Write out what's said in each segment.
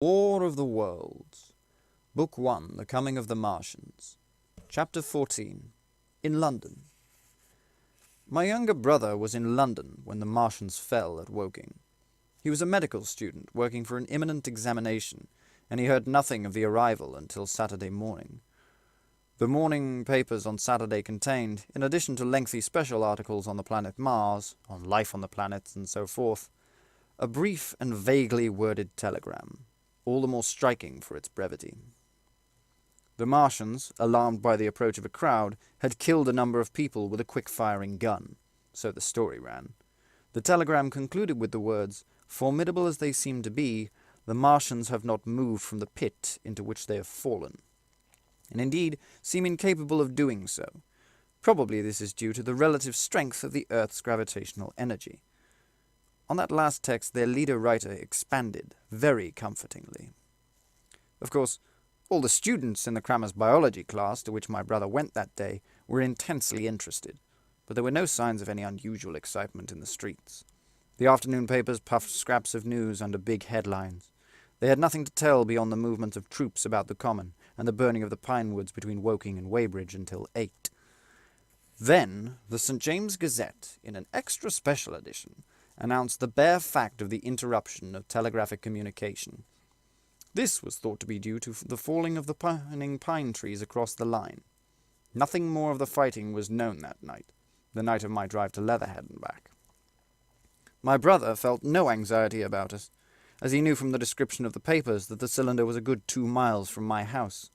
War of the Worlds. Book 1, The Coming of the Martians. Chapter 14. In London. My younger brother was in London when the Martians fell at Woking. He was a medical student working for an imminent examination, and he heard nothing of the arrival until Saturday morning. The morning papers on Saturday contained, in addition to lengthy special articles on the planet Mars, on life on the planet, and so forth, a brief and vaguely worded telegram, all the more striking for its brevity. The Martians, alarmed by the approach of a crowd, had killed a number of people with a quick-firing gun, so the story ran. The telegram concluded with the words, "Formidable as they seem to be, the Martians have not moved from the pit into which they have fallen, and indeed seem incapable of doing so. Probably this is due to the relative strength of the Earth's gravitational energy." On that last text their leader-writer expanded, very comfortingly. Of course, all the students in the crammer's biology class to which my brother went that day were intensely interested, but there were no signs of any unusual excitement in the streets. The afternoon papers puffed scraps of news under big headlines. They had nothing to tell beyond the movement of troops about the common and the burning of the pine woods between Woking and Weybridge until 8. Then the St. James Gazette, in an extra special edition, announced the bare fact of the interruption of telegraphic communication. This was thought to be due to the falling of the pine trees across the line. Nothing more of the fighting was known that night, the night of my drive to Leatherhead and back. My brother felt no anxiety about us, as he knew from the description of the papers that the cylinder was a good 2 miles from my house.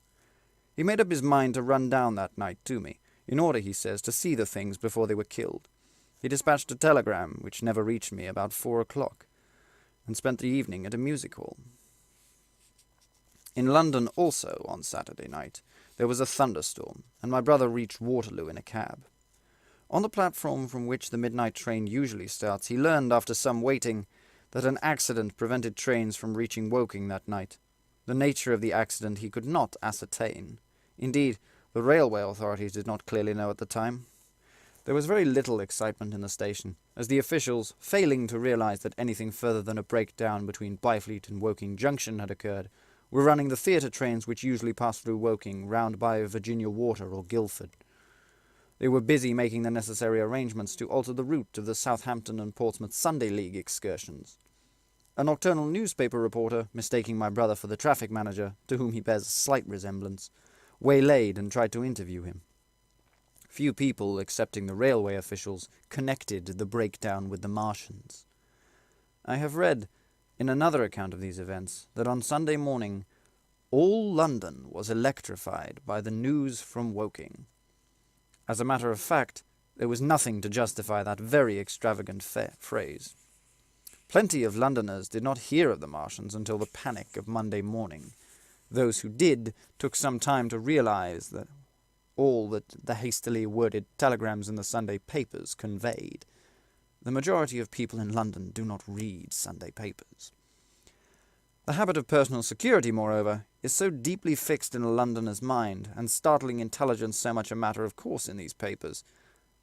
He made up his mind to run down that night to me, in order, he says, to see the things before they were killed. He dispatched a telegram, which never reached me, about 4 o'clock, and spent the evening at a music hall. In London also, on Saturday night, there was a thunderstorm, and my brother reached Waterloo in a cab. On the platform from which the midnight train usually starts, he learned, after some waiting, that an accident prevented trains from reaching Woking that night. The nature of the accident he could not ascertain. Indeed, the railway authorities did not clearly know at the time. There was very little excitement in the station, as the officials, failing to realize that anything further than a breakdown between Byfleet and Woking Junction had occurred, were running the theatre trains which usually pass through Woking round by Virginia Water or Guildford. They were busy making the necessary arrangements to alter the route of the Southampton and Portsmouth Sunday League excursions. A nocturnal newspaper reporter, mistaking my brother for the traffic manager, to whom he bears a slight resemblance, waylaid and tried to interview him. Few people, excepting the railway officials, connected the breakdown with the Martians. I have read, in another account of these events, that on Sunday morning all London was electrified by the news from Woking. As a matter of fact, there was nothing to justify that very extravagant phrase. Plenty of Londoners did not hear of the Martians until the panic of Monday morning. Those who did took some time to realize that all that the hastily worded telegrams in the Sunday papers conveyed. The majority of people in London do not read Sunday papers. The habit of personal security, moreover, is so deeply fixed in a Londoner's mind, and startling intelligence so much a matter of course in these papers,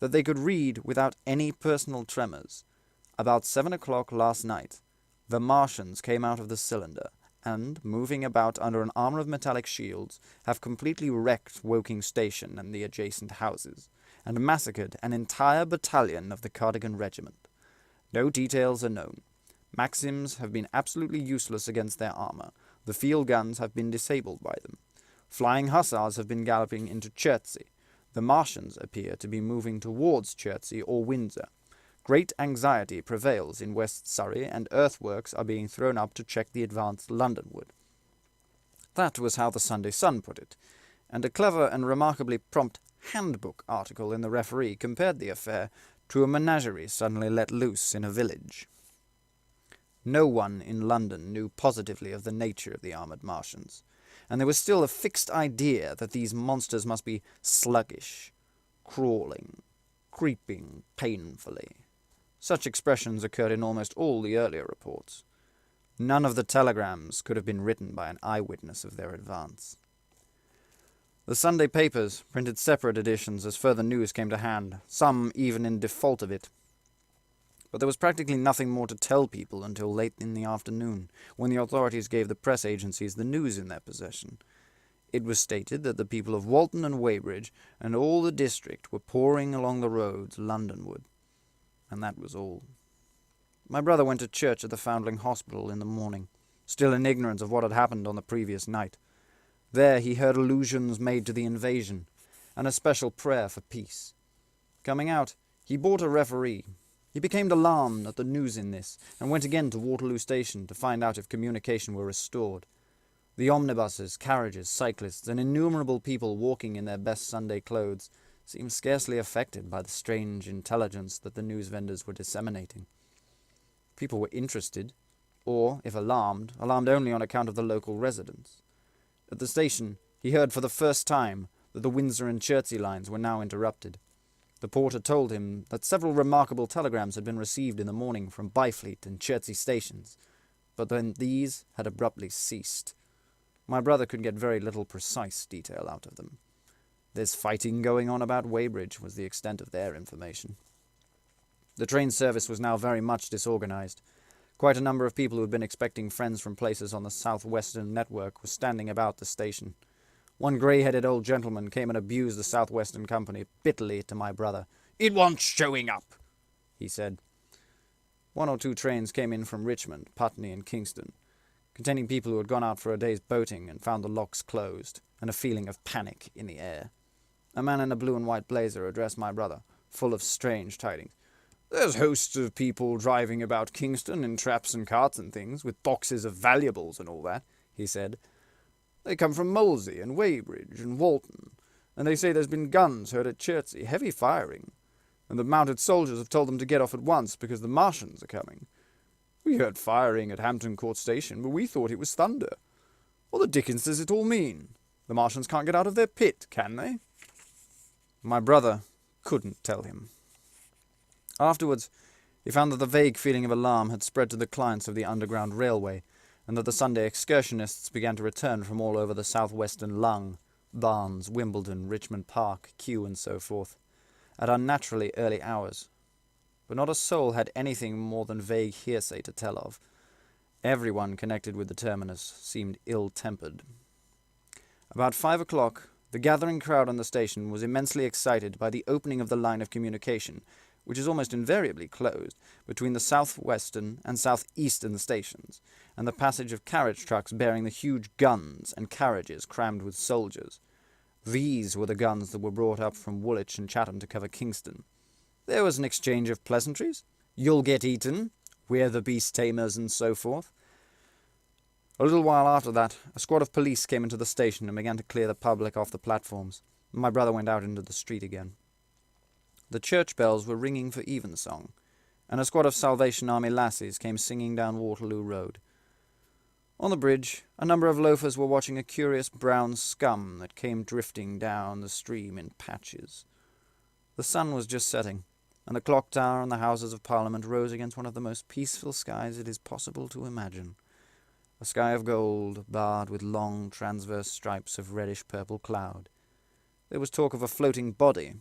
that they could read without any personal tremors. About 7 o'clock last night, the Martians came out of the cylinder, and, moving about under an armor of metallic shields, have completely wrecked Woking Station and the adjacent houses, and massacred an entire battalion of the Cardigan Regiment. No details are known. Maxims have been absolutely useless against their armor. The field guns have been disabled by them. Flying hussars have been galloping into Chertsey. The Martians appear to be moving towards Chertsey or Windsor. Great anxiety prevails in West Surrey, and earthworks are being thrown up to check the advance Londonward. That was how the Sunday Sun put it, and a clever and remarkably prompt handbook article in the Referee compared the affair to a menagerie suddenly let loose in a village. No one in London knew positively of the nature of the armoured Martians, and there was still a fixed idea that these monsters must be sluggish, crawling, creeping painfully. Such expressions occurred in almost all the earlier reports. None of the telegrams could have been written by an eyewitness of their advance. The Sunday papers printed separate editions as further news came to hand, some even in default of it. But there was practically nothing more to tell people until late in the afternoon, when the authorities gave the press agencies the news in their possession. It was stated that the people of Walton and Weybridge and all the district were pouring along the roads Londonward. And that was all. My brother went to church at the Foundling Hospital in the morning, still in ignorance of what had happened on the previous night. There he heard allusions made to the invasion, and a special prayer for peace. Coming out, he bought a referee. He became alarmed at the news in this, and went again to Waterloo Station to find out if communication were restored. The omnibuses, carriages, cyclists, and innumerable people walking in their best Sunday clothes seemed scarcely affected by the strange intelligence that the news vendors were disseminating. People were interested, or, if alarmed only on account of the local residents. At the station, he heard for the first time that the Windsor and Chertsey lines were now interrupted. The porter told him that several remarkable telegrams had been received in the morning from Byfleet and Chertsey stations, but then these had abruptly ceased. My brother could get very little precise detail out of them. "There's fighting going on about Weybridge," was the extent of their information. The train service was now very much disorganized. Quite a number of people who had been expecting friends from places on the South-Western network were standing about the station. One grey-headed old gentleman came and abused the South-Western Company bitterly to my brother. "It wants showing up," he said. 1 or 2 trains came in from Richmond, Putney, and Kingston, containing people who had gone out for a day's boating and found the locks closed, and a feeling of panic in the air. A man in a blue and white blazer addressed my brother, full of strange tidings. "There's hosts of people driving about Kingston in traps and carts and things, with boxes of valuables and all that," he said. "They come from Molesey and Weybridge and Walton, and they say there's been guns heard at Chertsey, heavy firing, and the mounted soldiers have told them to get off at once because the Martians are coming. We heard firing at Hampton Court Station, but we thought it was thunder. What the dickens does it all mean? The Martians can't get out of their pit, can they?" My brother couldn't tell him. Afterwards, he found that the vague feeling of alarm had spread to the clients of the Underground Railway, and that the Sunday excursionists began to return from all over the south-western Lung, Barnes, Wimbledon, Richmond Park, Kew, and so forth, at unnaturally early hours. But not a soul had anything more than vague hearsay to tell of. Everyone connected with the terminus seemed ill-tempered. About 5 o'clock, the gathering crowd on the station was immensely excited by the opening of the line of communication, which is almost invariably closed, between the south-western and south-eastern stations, and the passage of carriage trucks bearing the huge guns and carriages crammed with soldiers. These were the guns that were brought up from Woolwich and Chatham to cover Kingston. There was an exchange of pleasantries. "You'll get eaten," "We're the beast tamers," and so forth. A little while after that, a squad of police came into the station and began to clear the public off the platforms. My brother went out into the street again. The church bells were ringing for evensong, and a squad of Salvation Army lassies came singing down Waterloo Road. On the bridge, a number of loafers were watching a curious brown scum that came drifting down the stream in patches. The sun was just setting, and the clock tower and the Houses of Parliament rose against one of the most peaceful skies it is possible to imagine. A sky of gold, barred with long transverse stripes of reddish-purple cloud. There was talk of a floating body.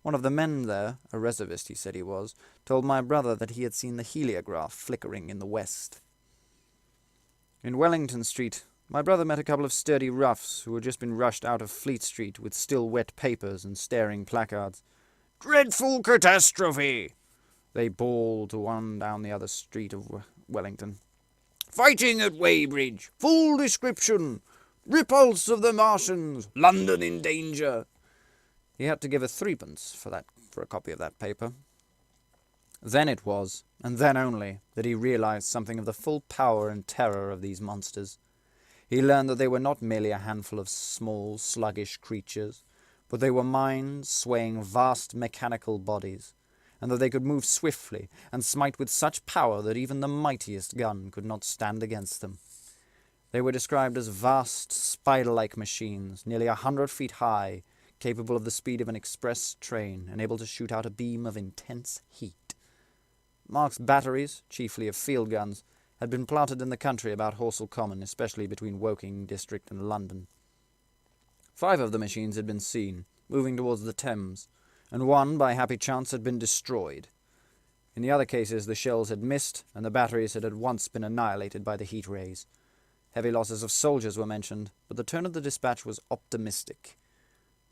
One of the men there, a reservist he said he was, told my brother that he had seen the heliograph flickering in the west. In Wellington Street, my brother met a couple of sturdy roughs who had just been rushed out of Fleet Street with still wet papers and staring placards. "Dreadful catastrophe!" they bawled to one down the other street of Wellington. "Fighting at Weybridge! Full description! Repulse of the Martians! London in danger!" He had to give a 3d for a copy of that paper. Then it was, and then only, that he realized something of the full power and terror of these monsters. He learned that they were not merely a handful of small, sluggish creatures, but they were minds swaying vast mechanical bodies, and that they could move swiftly and smite with such power that even the mightiest gun could not stand against them. They were described as vast, spider-like machines, nearly 100 feet high, capable of the speed of an express train, and able to shoot out a beam of intense heat. Mark's batteries, chiefly of field guns, had been planted in the country about Horsell Common, especially between Woking District and London. 5 of the machines had been seen, moving towards the Thames, and one, by happy chance, had been destroyed. In the other cases, the shells had missed, and the batteries had at once been annihilated by the heat rays. Heavy losses of soldiers were mentioned, but the tone of the dispatch was optimistic.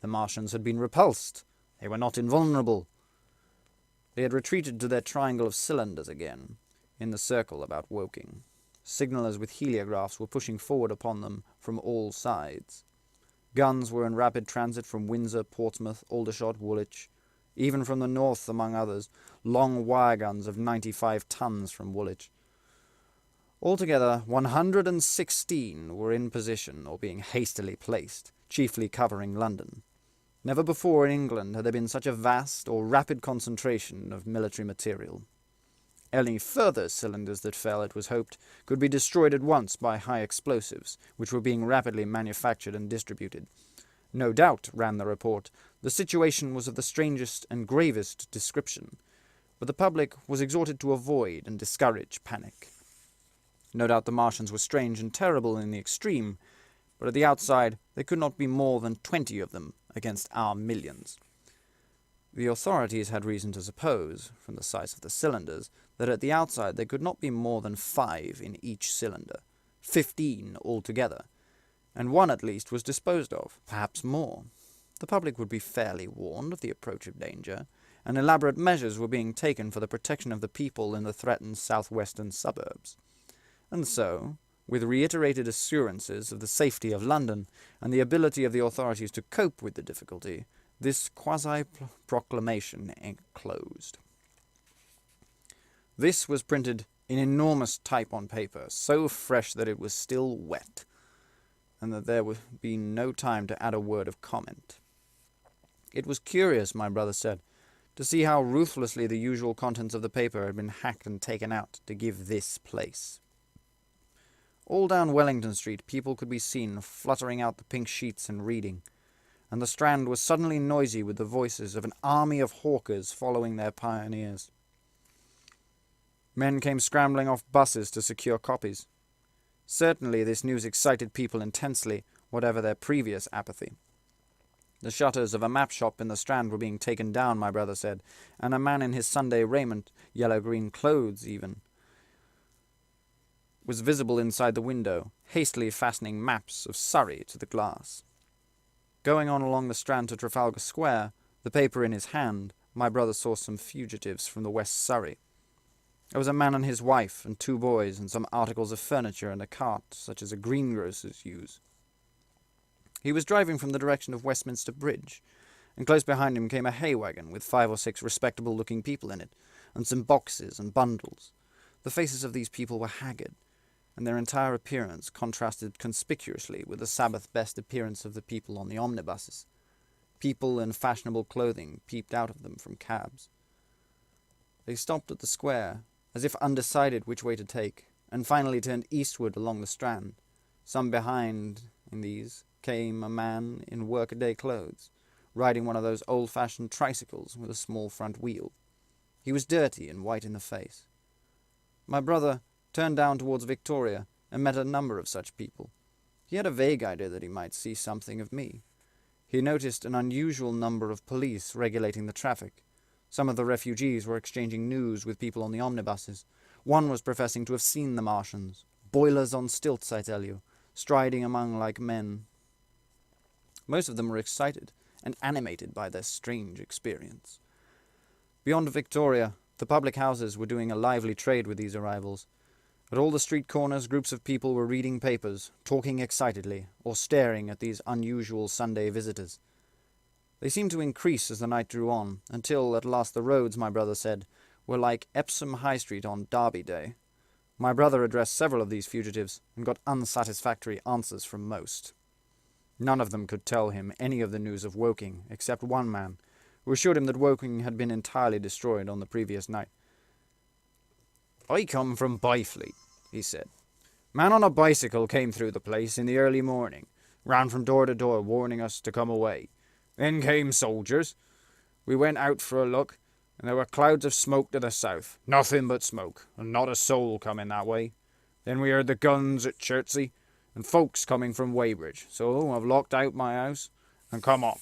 The Martians had been repulsed. They were not invulnerable. They had retreated to their triangle of cylinders again, in the circle about Woking. Signallers with heliographs were pushing forward upon them from all sides. Guns were in rapid transit from Windsor, Portsmouth, Aldershot, Woolwich, even from the north, among others, long wire guns of 95 tons from Woolwich. Altogether, 116 were in position or being hastily placed, chiefly covering London. Never before in England had there been such a vast or rapid concentration of military material. Any further cylinders that fell, it was hoped, could be destroyed at once by high explosives, which were being rapidly manufactured and distributed. No doubt, ran the report, the situation was of the strangest and gravest description, but the public was exhorted to avoid and discourage panic. No doubt the Martians were strange and terrible in the extreme, but at the outside there could not be more than 20 of them against our millions. The authorities had reason to suppose, from the size of the cylinders, that at the outside there could not be more than 5 in each cylinder, 15 altogether, and one at least was disposed of, perhaps more. The public would be fairly warned of the approach of danger, and elaborate measures were being taken for the protection of the people in the threatened southwestern suburbs. And so, with reiterated assurances of the safety of London and the ability of the authorities to cope with the difficulty, this quasi-proclamation closed. This was printed in enormous type on paper, so fresh that it was still wet, and that there would be no time to add a word of comment. It was curious, my brother said, to see how ruthlessly the usual contents of the paper had been hacked and taken out to give this place. All down Wellington Street people could be seen fluttering out the pink sheets and reading, and the Strand was suddenly noisy with the voices of an army of hawkers following their pioneers. Men came scrambling off buses to secure copies. Certainly this news excited people intensely, whatever their previous apathy. The shutters of a map shop in the Strand were being taken down, my brother said, and a man in his Sunday raiment, yellow-green clothes even, was visible inside the window, hastily fastening maps of Surrey to the glass. Going on along the Strand to Trafalgar Square, the paper in his hand, my brother saw some fugitives from the West Surrey. There was a man and his wife and 2 boys and some articles of furniture and a cart, such as a greengrocer's use. He was driving from the direction of Westminster Bridge, and close behind him came a hay wagon with 5 or 6 respectable-looking people in it, and some boxes and bundles. The faces of these people were haggard, and their entire appearance contrasted conspicuously with the Sabbath-best appearance of the people on the omnibuses. People in fashionable clothing peeped out of them from cabs. They stopped at the square, as if undecided which way to take, and finally turned eastward along the Strand. Some behind, in these, came a man in workaday clothes, riding one of those old-fashioned tricycles with a small front wheel. He was dirty and white in the face. My brother turned down towards Victoria and met a number of such people. He had a vague idea that he might see something of me. He noticed an unusual number of police regulating the traffic. Some of the refugees were exchanging news with people on the omnibuses. One was professing to have seen the Martians. Boilers on stilts, I tell you, striding among like men. Most of them were excited and animated by their strange experience. Beyond Victoria, the public houses were doing a lively trade with these arrivals. At all the street corners, groups of people were reading papers, talking excitedly, or staring at these unusual Sunday visitors. They seemed to increase as the night drew on, until at last the roads, my brother said, were like Epsom High Street on Derby Day. My brother addressed several of these fugitives, and got unsatisfactory answers from most. None of them could tell him any of the news of Woking, except one man, who assured him that Woking had been entirely destroyed on the previous night. "I come from Byfleet," he said. "Man on a bicycle came through the place in the early morning, ran from door to door warning us to come away. Then came soldiers. We went out for a look, and there were clouds of smoke to the south. Nothing but smoke, and not a soul coming that way. Then we heard the guns at Chertsey, and folks coming from Weybridge, so I've locked out my house and come on."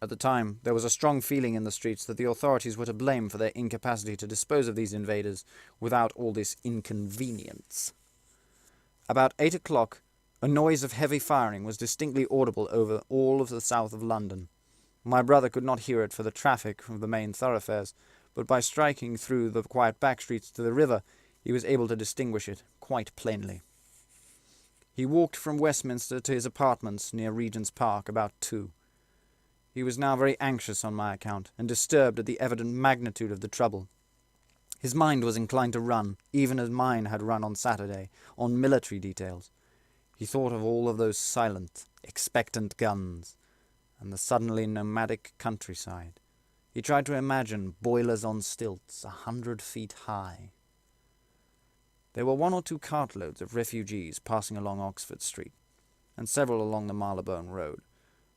At the time, there was a strong feeling in the streets that the authorities were to blame for their incapacity to dispose of these invaders without all this inconvenience. About 8 o'clock, a noise of heavy firing was distinctly audible over all of the south of London. My brother could not hear it for the traffic of the main thoroughfares, but by striking through the quiet back streets to the river, he was able to distinguish it quite plainly. He walked from Westminster to his apartments near Regent's Park about 2. He was now very anxious on my account, and disturbed at the evident magnitude of the trouble. His mind was inclined to run, even as mine had run on Saturday, on military details. He thought of all of those silent, expectant guns, and the suddenly nomadic countryside. He tried to imagine boilers on stilts 100 feet high. There were 1 or 2 cartloads of refugees passing along Oxford Street, and several along the Marylebone Road,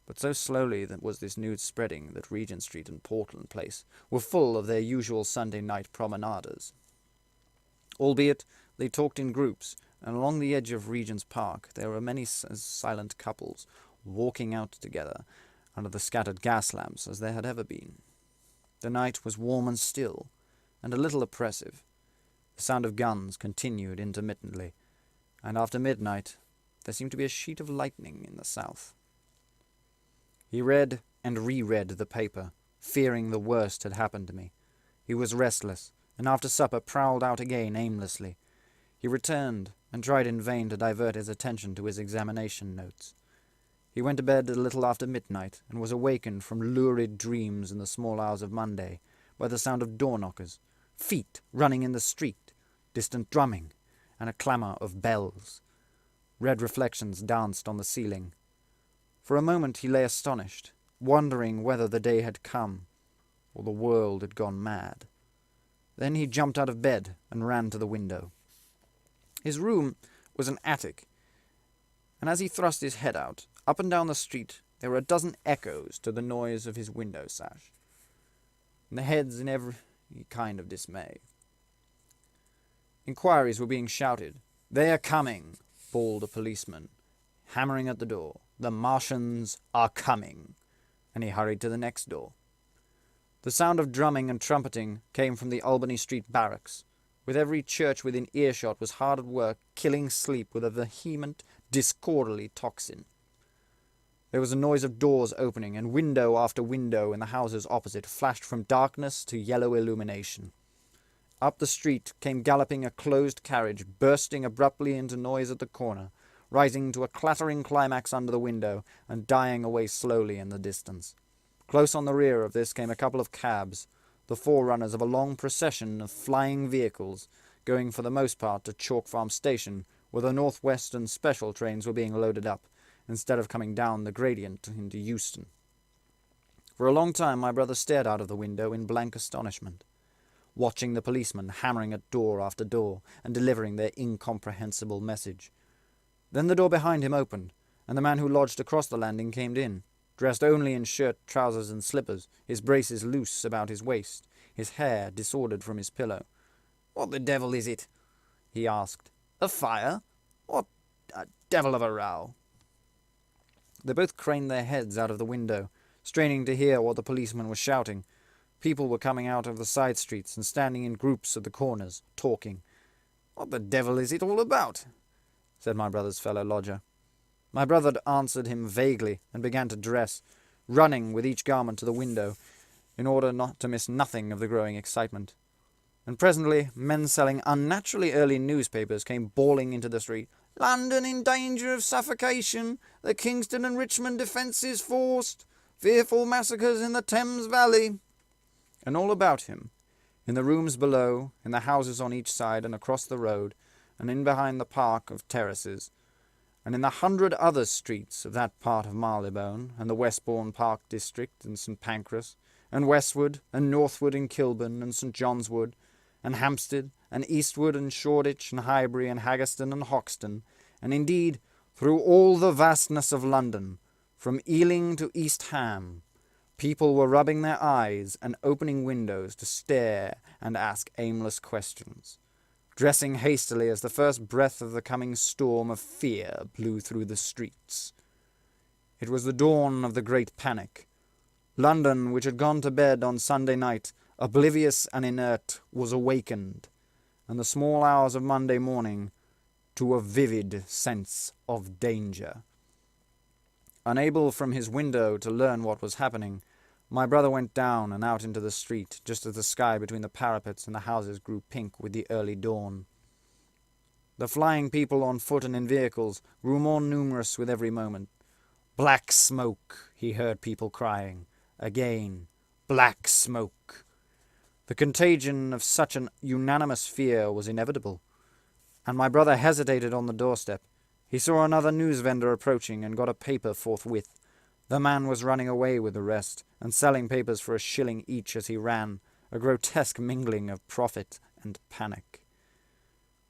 but so slowly was this news spreading that Regent Street and Portland Place were full of their usual Sunday night promenaders. Albeit they talked in groups, and along the edge of Regent's Park there were many silent couples walking out together under the scattered gas lamps as there had ever been. The night was warm and still, and a little oppressive. The sound of guns continued intermittently, and after midnight there seemed to be a sheet of lightning in the south. He read and reread the paper, fearing the worst had happened to me. He was restless, and after supper prowled out again aimlessly. He returned, and tried in vain to divert his attention to his examination notes. He went to bed a little after midnight, and was awakened from lurid dreams in the small hours of Monday by the sound of door-knockers, feet running in the street, distant drumming, and a clamour of bells. Red reflections danced on the ceiling. For a moment he lay astonished, wondering whether the day had come, or the world had gone mad. Then he jumped out of bed and ran to the window. His room was an attic, and as he thrust his head out, up and down the street there were a dozen echoes to the noise of his window sash, and the heads in every kind of dismay. Inquiries were being shouted. "They are coming," bawled a policeman, hammering at the door. "The Martians are coming," and he hurried to the next door. The sound of drumming and trumpeting came from the Albany Street barracks. With every church within earshot was hard at work, killing sleep with a vehement, discordantly tocsin. There was a noise of doors opening, and window after window in the houses opposite flashed from darkness to yellow illumination. Up the street came galloping a closed carriage, bursting abruptly into noise at the corner, rising to a clattering climax under the window, and dying away slowly in the distance. Close on the rear of this came a couple of cabs, the forerunners of a long procession of flying vehicles, going for the most part to Chalk Farm Station, where the Northwestern special trains were being loaded up, instead of coming down the gradient into Euston. For a long time my brother stared out of the window in blank astonishment, watching the policemen hammering at door after door, and delivering their incomprehensible message. Then the door behind him opened, and the man who lodged across the landing came in, dressed only in shirt, trousers, and slippers, his braces loose about his waist, his hair disordered from his pillow. "What the devil is it?" he asked. "A fire? What a devil of a row?" They both craned their heads out of the window, straining to hear what the policeman was shouting. People were coming out of the side streets and standing in groups at the corners, talking. "What the devil is it all about?" said my brother's fellow lodger. My brother answered him vaguely and began to dress, running with each garment to the window, in order not to miss nothing of the growing excitement. And presently men selling unnaturally early newspapers came bawling into the street. "London in danger of suffocation. The Kingston and Richmond defences forced. Fearful massacres in the Thames Valley." And all about him, in the rooms below, in the houses on each side and across the road, and in behind the park of terraces, and in the 100 other streets of that part of Marylebone, and the Westbourne Park district, and St. Pancras, and Westwood, and Northwood, and Kilburn, and St. John's Wood, and Hampstead, and Eastwood, and Shoreditch, and Highbury, and Haggerston, and Hoxton, and indeed through all the vastness of London, from Ealing to East Ham, people were rubbing their eyes and opening windows to stare and ask aimless questions, dressing hastily as the first breath of the coming storm of fear blew through the streets. It was the dawn of the great panic, London, which had gone to bed on Sunday night, oblivious and inert, was awakened, and the small hours of Monday morning, to a vivid sense of danger. Unable from his window to learn what was happening, my brother went down and out into the street, just as the sky between the parapets and the houses grew pink with the early dawn. The flying people on foot and in vehicles grew more numerous with every moment. "Black smoke," he heard people crying. Again, "Black smoke." The contagion of such an unanimous fear was inevitable, and my brother hesitated on the doorstep. He saw another news vendor approaching and got a paper forthwith. The man was running away with the rest, and selling papers for $1 each as he ran, a grotesque mingling of profit and panic.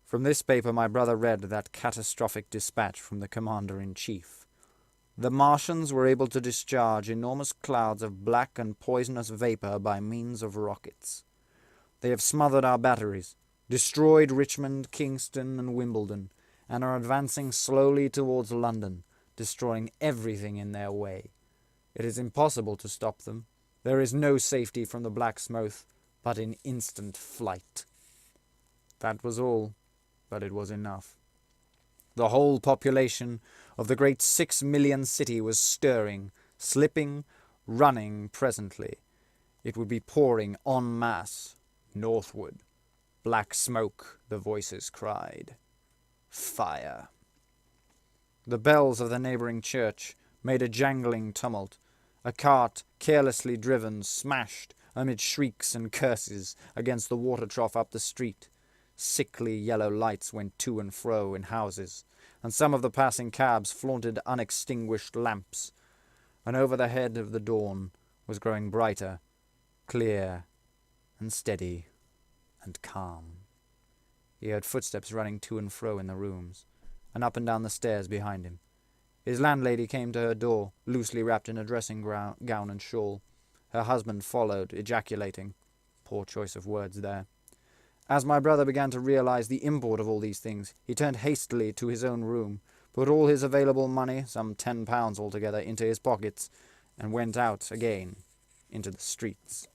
From this paper my brother read that catastrophic dispatch from the Commander-in-Chief. The Martians were able to discharge enormous clouds of black and poisonous vapor by means of rockets. They have smothered our batteries, destroyed Richmond, Kingston, and Wimbledon, and are advancing slowly towards London, destroying everything in their way. It is impossible to stop them. There is no safety from the black smoke but in instant flight. That was all, but it was enough. The whole population of the great 6 million city was stirring, slipping, running presently. It would be pouring en masse northward. Black smoke, the voices cried. Fire. The bells of the neighbouring church made a jangling tumult. A cart, carelessly driven, smashed, amid shrieks and curses, against the water trough up the street. Sickly yellow lights went to and fro in houses, and some of the passing cabs flaunted unextinguished lamps, and over the head of the dawn was growing brighter, clear, and steady, and calm. He heard footsteps running to and fro in the rooms, and up and down the stairs behind him. His landlady came to her door, loosely wrapped in a dressing gown and shawl. Her husband followed, ejaculating. Poor choice of words there. As my brother began to realize the import of all these things, he turned hastily to his own room, put all his available money, some £10 altogether, into his pockets, and went out again into the streets.